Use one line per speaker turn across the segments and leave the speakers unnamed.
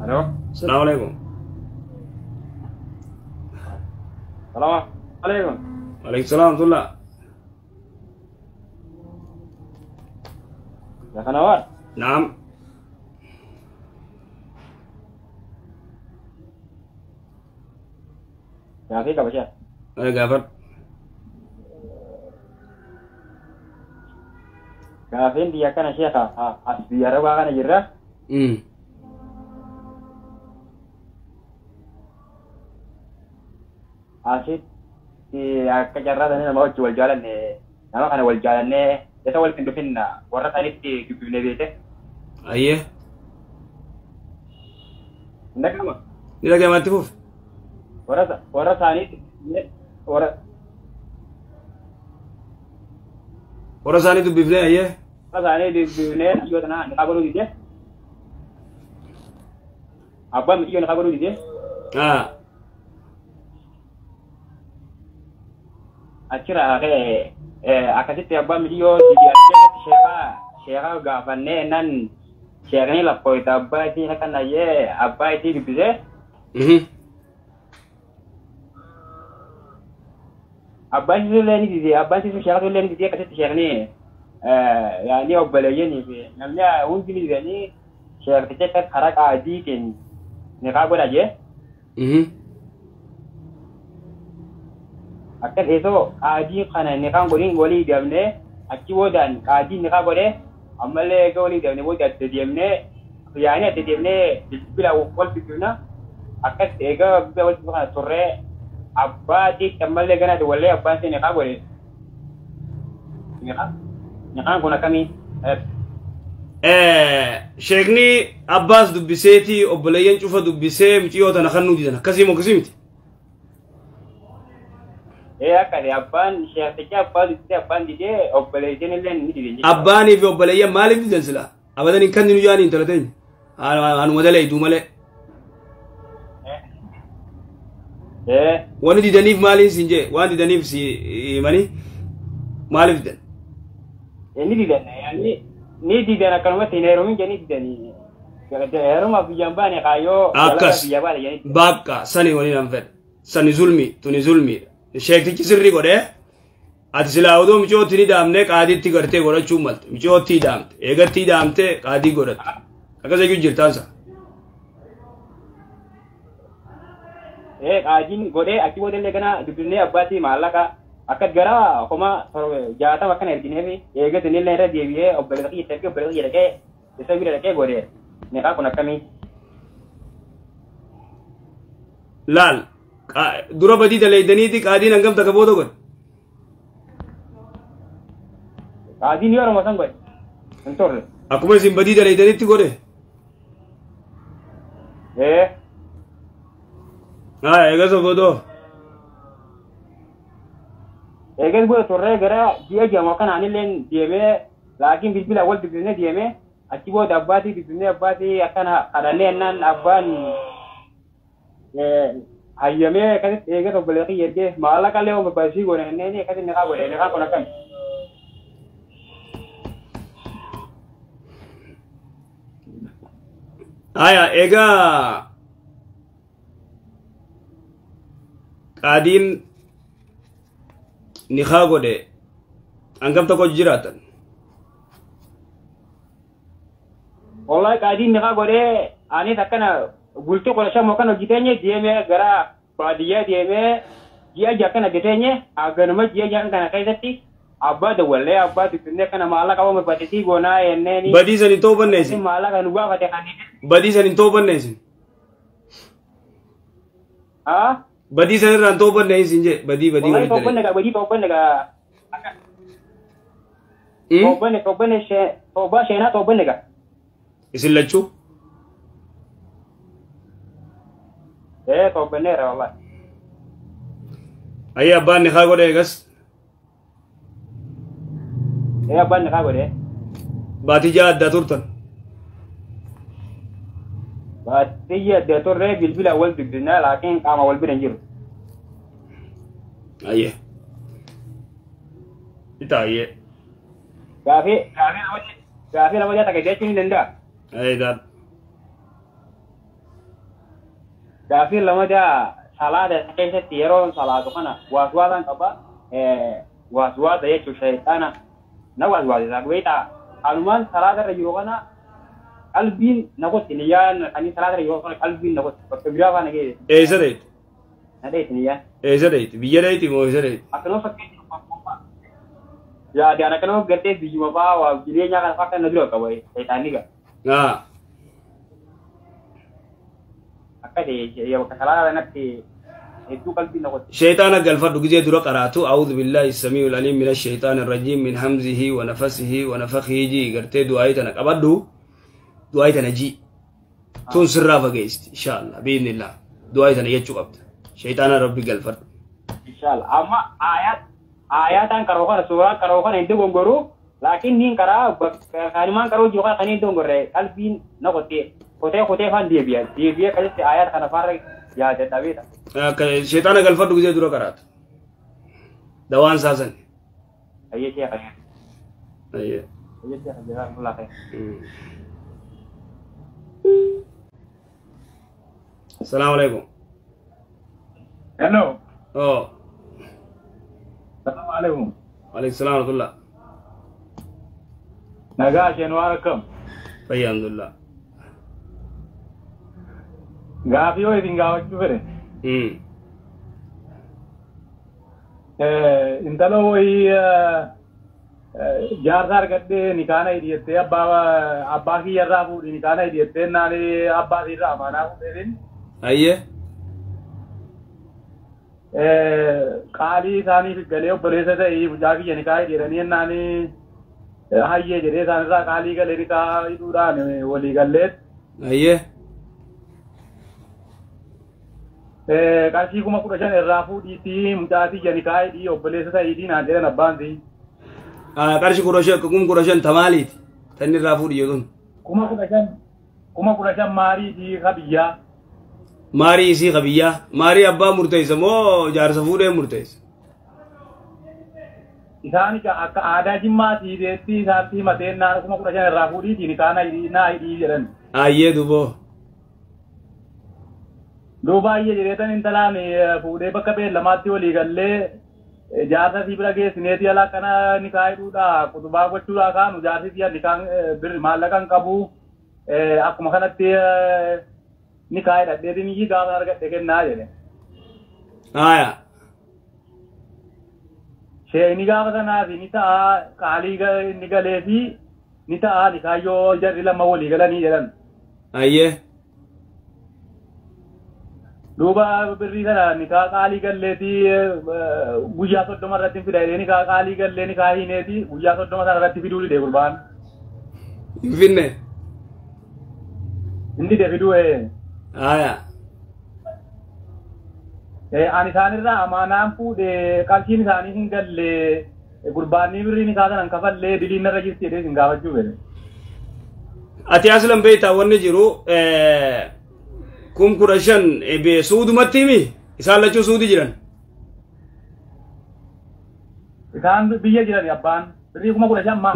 الو
السلام عليكم.
السلام عليكم.
وعليكم السلام ورحمة الله.
يا قنوات.
نعم.
يا فيك يا باشا.
أنا قافل.
كافين دي كان شيخ أسبي ربع كان جرا. أسيت في كجرا ده ما هو جوال جالن أنا كان وال جالن ده أول كنت فينا ورا ثاني في كبير بيته.
أيه.
نكمل.
إذا كمان تفوف.
ورا ثاني
ورا ثاني تبيفلي أيه.
ثاني دي بيفلي جو تنا نقابلو دي. أبا ميجي نقابلو دي. Akhirnya akasih tiap bam video di akhirnya siapa gafannya nan siapa ni lah koi tabba itu nak kan aje apa itu dibize apa itu leni dize apa itu siapa tu leni dize kasih siapa ni ya ni obbalaya ni namanya undi dize ni siapa tu cakap harak adi kan ni kabar aja akan itu aji kana ni kan goli diamne akiwo dan aji ni kan gole amale goli diamne bo dat diamne yani at diamne bila wal biduna akan ega bila wal biduna torre abba di kamale gana de wale abba ni kan gole ni kan gona kami
شيخني عباس دبسيتي وبلين شوفه دبسي متيو تنخنو دي كسيمو كسيمتي
kali abban siapa abban itu abban dia operation lain ni dia
abban ini operation malik di jansila abadan ikan dinu jani interaten anu modal itu male wani di danif malin sinje wani di danif si mani malif dan
ini di dan ni di dan akan mati nero min jadi di dan ni kalau nero mah bijamban ya kayo
akas baka sani wani namfet sani zulmi tuni zulmi sheektichi sirrii godhe ati silaa oduu micooti ni daamne qaadiitti gartee godhachuu malte micoottii daamte eegattii daamte qaadii godhatte akkas eeyyuu jirtaansa
qaadiin godhee achi boodallee kana dubbisnee abbaatii maallaqa akka gara homa jaatama akkana ergineefi eegatinillee irra deebi'ee obboleessa kiyyattee obboleessa kiyya dhaqee isa bira dhaqee godhee meeqaa kun akkamii
laal dura badii daleeydaniiti qaadiin hangam takka booda godhe
qaadiin yoo ramasan godhe hin turre
akkuma isin badii daleeydanitti godhe eegas boodoo
eegas booda turre gara ji'a jamaa kanaanillee deemee laakiin bilbila wal dubbisnee deemee achi booda abbaatii dubbisnee abbaatii akkana kadhannee ennaan abbaan hayyamee akkasitti eegata obboleessa kiyya maallaqa illee barbaachisii godhannee akkasitti niqaa godhe niqaa kun akkami
aya egaa qaadiin niqaa godhe hangam tokko jiraatan
wallahi qaadiin niqaa godhe anis akkana bultoo kudha shan mokan hojjeteenye deemee gara baadiyyaa deemee ji'a ja'a kana gateenye ganuma ji'a ja'a kana keessatti abbaa dawwallee abbaa dubbisnee kana maallaqa waan barbaachisii goonaa yenneeni
badii san hin ta'uu banneessin
maallaqa nu gaafate kan
badii san hin ta'uu banneessin badii san irraa hin ta'uu banneessin jee badii
ta'uu banne tobbaa sheenaa ta'uu banne gaa
isin lachuu
ta'uu banneera wallahi
ayya abbaan niqaa godhe eegas
abbaan niqaa godhe
baatii ja'a addaa turtan
baatii addaa turre bilbila wal dubbisnaa laakiin qaama wal bira hin jiru
ayye ita ayye
gaafii lama ja'a takka jechuun ni danda'a
ayye daal
Gaafi lama daa salaada keessatti yeroo salaatu kana waswaasan qaba waswaasa jechuun shayxaana na waswaasa beektaa anumaan salaada irra jiru kana qalbiin na gotti niyyaan ani salaada irra jiru kana qalbiin na gotti bakka biraa faana geesse.
Eessa deetti?
Na deetti niyyaan.
Eessa deetti? Biyya deetti moo eessa deetti?
Akkanuma fakkeenya yaadaan akkanuma gartee biyyuma fa'aa waa jireenya kana fakkaan na dura qaba shayxaanni gaa.
شيطان قال جزء درا قرأته أعوذ بالله السميع العليم من الشيطان الرجيم من همزه ونفسه ونفخه جي قرتي دعايتنا قبضو دعايتنا جي تون سرا فقيست إن شاء الله بإذن الله دعايتنا يجو قبض شيطان ربي قال فرد
إن شاء الله أما آيات كروخان سورة كروخان عندو غنغرو لكن نين كرا كانمان كرو جوكا كنين دونغرة قلبين نقطة kote fan dia kasi ayat kana farag ya jetawi
syaitan agal fardu gizay duro karat dawan sasan
ayye siya kaya
ayye
siya jazakallah khair
assalamualaikum
hello
oh
assalamualaikum
waalaikumsalam warahmatullah
naga shenwarakum
alhamdulillah
Gaafi yoo isin gaafachuu fedhe. Intala wayii jaarsa argadhee nikaana hidhiyettee abbaa kiyyarraa fuudhi nikaana hidhiyettee naani abbaa siirraa amaanaa fuudheetiin.
Ayyee.
Qaalii isaaniif galee obboleessa ta'ee mucaa kiyya nikaa hidhiyeetanii naani hayyee jedhee isaanirraa qaalii galee nikaa hidhuudhaan walii galleet.
Ayyee.
Qarshii 15,000 irraa fuudhiitii mucaatii janikaa hidhii obboleessa ta'eetii naan jedhan abbaan sii.
Qarshii 15,000 tamaaliiti tanni irraa fuudhi jedhuun.
15,000 maariitii qabiyyaa.
Maarii isii qabiyyaa maarii abbaa murteessa moo jaarsa fuudhee murteessa?
Isaan akka aadaa jimmaatii deettii isaatti mateen naan 15,000 irraa fuudhiitii nikaana hidhii jedhan.
Ayyee duboo.
Duubaay'ee jireetan intalaan fuudhee bakka beellamaatti walii gallee jaarsa sii bira geessineetii ala akkana nikaa hidhuudha kutubaa gochuudhaa kaanu jaarsi sii nikaan maallaqan qabu akkuma kanatti nikaa hidhadheetiin iyyii gaafa argadhe kennaa jedhe.
Haaya.
Sheeni gaafa sanaaf ni ta'a qaalii inni galee fi ni ta'a nikaayyoo jarri lama walii galanii jedhan.
Ayyee.
Duuba birrii kana nikaa qaalii galleetii guyyaa 30 irratti fidee nikaa qaalii gallee nikaa hineeti guyyaa 30 sana irratti fiduu dide gurbaan.
Finne.
Inni de fiduu
Aya.
Ani isaanirraa amaanaan fuudhee qarshiin isaanii hin galle gurbaanni birrii nikaa kanan kafallee diliin irra jirti jedhee isin gaafachuu fedhe.
Ati aslan beektaa wanni jiru kum kurashan ebe suudumatti himi isaan lachuu suudi jiran.
Isaan biyya jiran abbaan birrii 15,000 maa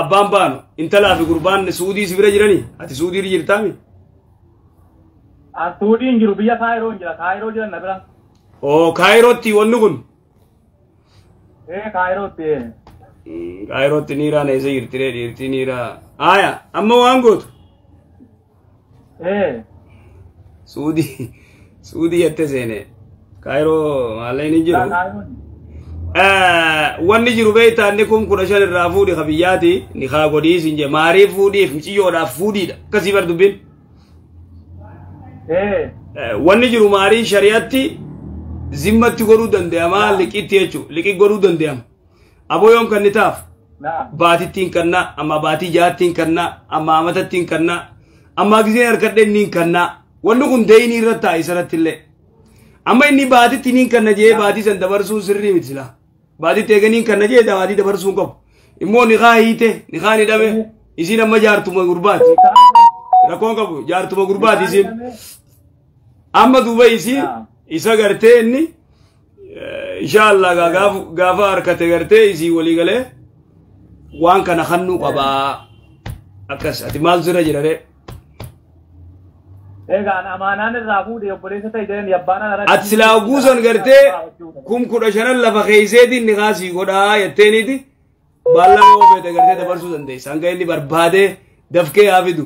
abbaan baanu intalaa fi gurbaan suudii si bira jiranii ati suudii jirtaami.
Suudii hin jiru biyya Kaayiroo hin jira Kaayiroo jiran na bira.
Oo Kaayirootti wanni kun.
Kaayirootti.
Kaayirootti niiraan eessa jirtiree dhiirtii niiraa. Aya amma waan gootu. Suudii yatte seene Kaayiroo maallee ni jiru. Wanni jiru beektaa inni kun 15 irraa fuudhi qabiyyaati ni haa godhii siin jee maarii fuudhiif miciyyoodhaaf fuudhiidha akkasii bar dubbin. Wanni jiru maarii shari'atti zimmatti godhuu danda'ama liqitti jechuudha liqii godhuu danda'ama. Aboo yoom kan ni taaf baatittiin kannaa amma baatii jaattiin kannaa amma amatattiin kannaa. Amma gizee harkadheen niin kannaa wanni kun deeyini irratti ta'a isarratti illee amma inni baatitti niin kanna jee baatii san dabarsuun sirrii miti silaa baatitti eega niin kanna jee baatii dabarsuun qabu immoo niqaa hiite niqaan hidhame isiin amma jaartuma gurbaati rakkoon qabu jaartuma gurbaati isiin amma duuba isii isa gartee inni inshaallah gaafa harkate gartee isii walii galee waan kana hannuu qabaa akkas ati maal sirra jirare
egaa amaanaan irraa fuudhee obboleessa ta'e jedhan yabbaanaan
ati silaa guusan gartee kum 15 lafa keeyseetiin ni kaasii godhaa jetteeniiti baalla moo beete gartee dabarsuu dandeessa hanga inni barbaadee dafkee haa fidu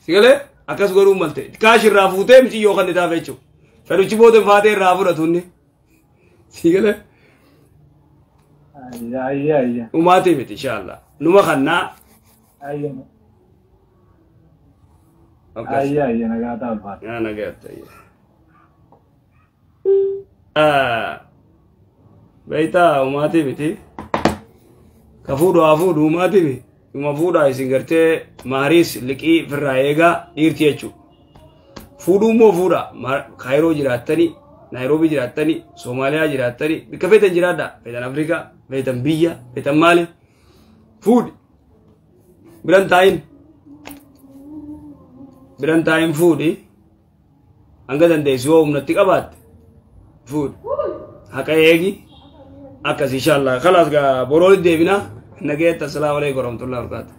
si galee akkas godhuu malte kaash irraa fuutee miciyyoo kan itaaf jechuudha fedhuchi booda faatee irraa fudhatu inni si galee umaatee miti inshallah numa kannaa
nagaata
ya nagaata beita umaatee miti ka fuudhu umaatee miti uma fuudha isin gartee maaris liqii firraa eegaa dhiirti jechuudha fuudhuu moo fuudha kaayiroo jiraattanii naayiroobii jiraattanii soomaaliyaa jiraattanii bikka feetan jiraadha feetan afrikaa feetan biyya feetan maali fuudhi biran taayin fuudhi hanga dandeessi yoo humnatti qabaatte fuudhi haqa eegi akkas inshallah khalaas gaa borooli deebina nageetta assalaamu alaykum warahmatullahi wabarakatuh